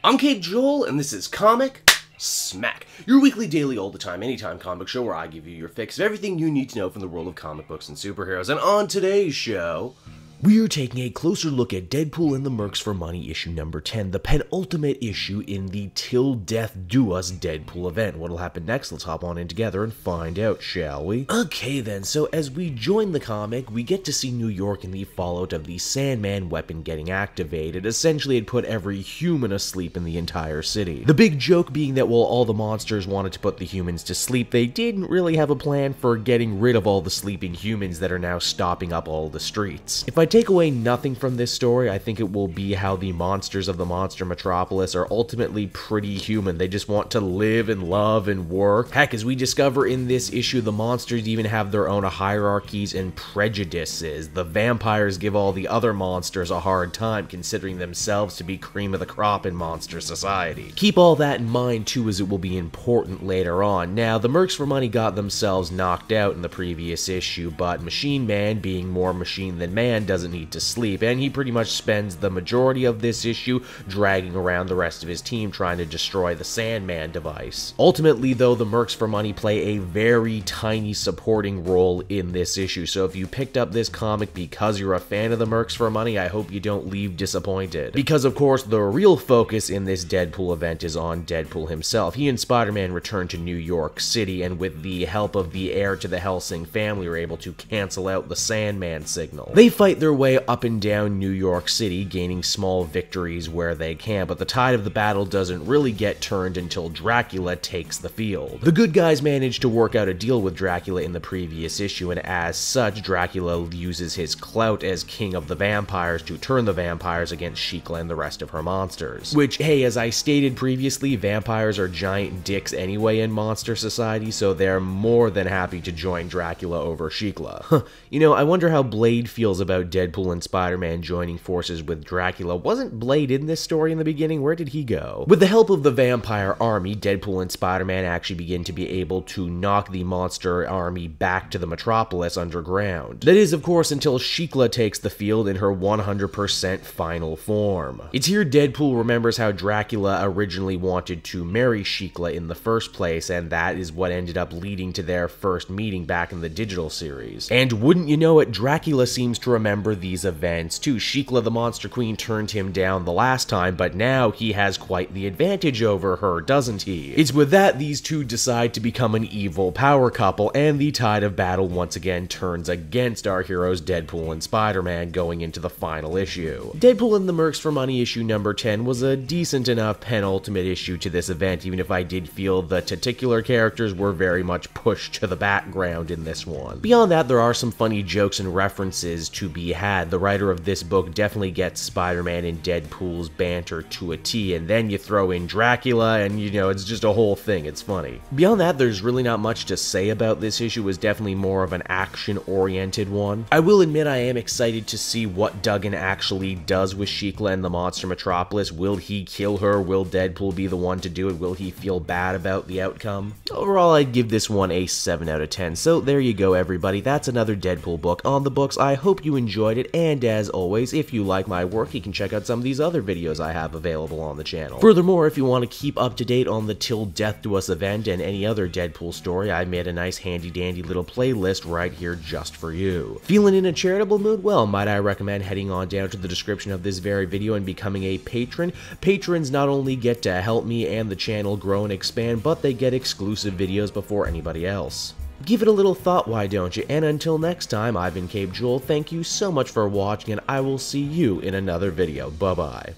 I'm Cape Joel, and this is Comic Smack, your weekly, daily, all the time, anytime comic show where I give you your fix of everything you need to know from the world of comic books and superheroes. And on today's show, we're taking a closer look at Deadpool and the Mercs for Money issue number 10, the penultimate issue in the Till Death Do Us Deadpool event. What'll happen next? Let's hop on in together and find out, shall we? Okay then, so as we join the comic, we get to see New York in the fallout of the Sandman weapon getting activated. Essentially, it put every human asleep in the entire city. The big joke being that while all the monsters wanted to put the humans to sleep, they didn't really have a plan for getting rid of all the sleeping humans that are now stopping up all the streets. If I take away nothing from this story, I think it will be how the monsters of the monster metropolis are ultimately pretty human. They just want to live and love and work. Heck, as we discover in this issue, the monsters even have their own hierarchies and prejudices. The vampires give all the other monsters a hard time, considering themselves to be cream of the crop in monster society. Keep all that in mind too, as it will be important later on. Now, the Mercs for Money got themselves knocked out in the previous issue, but Machine Man, being more machine than man, doesn't need to sleep, and he pretty much spends the majority of this issue dragging around the rest of his team trying to destroy the Sandman device. Ultimately though, the Mercs for Money play a very tiny supporting role in this issue, so if you picked up this comic because you're a fan of the Mercs for Money, I hope you don't leave disappointed. Because of course, the real focus in this Deadpool event is on Deadpool himself. He and Spider-Man return to New York City, and with the help of the heir to the Helsing family, are able to cancel out the Sandman signal. They fight their way up and down New York City, gaining small victories where they can, but the tide of the battle doesn't really get turned until Dracula takes the field. The good guys managed to work out a deal with Dracula in the previous issue, and as such, Dracula uses his clout as king of the vampires to turn the vampires against Shiklah and the rest of her monsters. Which, hey, as I stated previously, vampires are giant dicks anyway in monster society, so they're more than happy to join Dracula over Shiklah. You know, I wonder how Blade feels about Deadpool and Spider-Man joining forces with Dracula. Wasn't Blade in this story in the beginning? Where did he go? With the help of the vampire army, Deadpool and Spider-Man actually begin to be able to knock the monster army back to the metropolis underground. That is, of course, until Shiklah takes the field in her 100% final form. It's here Deadpool remembers how Dracula originally wanted to marry Shiklah in the first place, and that is what ended up leading to their first meeting back in the digital series. And wouldn't you know it, Dracula seems to remember these events too. Shiklah the Monster Queen turned him down the last time, but now he has quite the advantage over her, doesn't he? It's with that these two decide to become an evil power couple, and the tide of battle once again turns against our heroes Deadpool and Spider-Man going into the final issue. Deadpool and the Mercs for Money issue number 10 was a decent enough penultimate issue to this event, even if I did feel the titular characters were very much pushed to the background in this one. Beyond that, there are some funny jokes and references to be had. The writer of this book definitely gets Spider-Man and Deadpool's banter to a T, and then you throw in Dracula, and you know, it's just a whole thing. It's funny. Beyond that, there's really not much to say about this issue. It was definitely more of an action-oriented one. I will admit I am excited to see what Duggan actually does with Shiklah and the Monster Metropolis. Will he kill her? Will Deadpool be the one to do it? Will he feel bad about the outcome? Overall, I'd give this one a 7 out of 10. So there you go, everybody. That's another Deadpool book on the books. I hope you enjoyed it, and as always, if you like my work, you can check out some of these other videos I have available on the channel. Furthermore, if you want to keep up to date on the Till Death Do Us event and any other Deadpool story, I made a nice handy-dandy little playlist right here just for you. Feeling in a charitable mood? Well, might I recommend heading on down to the description of this very video and becoming a patron. Patrons not only get to help me and the channel grow and expand, but they get exclusive videos before anybody else. Give it a little thought, why don't you? And until next time, I've been Cape Joel. Thank you so much for watching, and I will see you in another video. Bye-bye.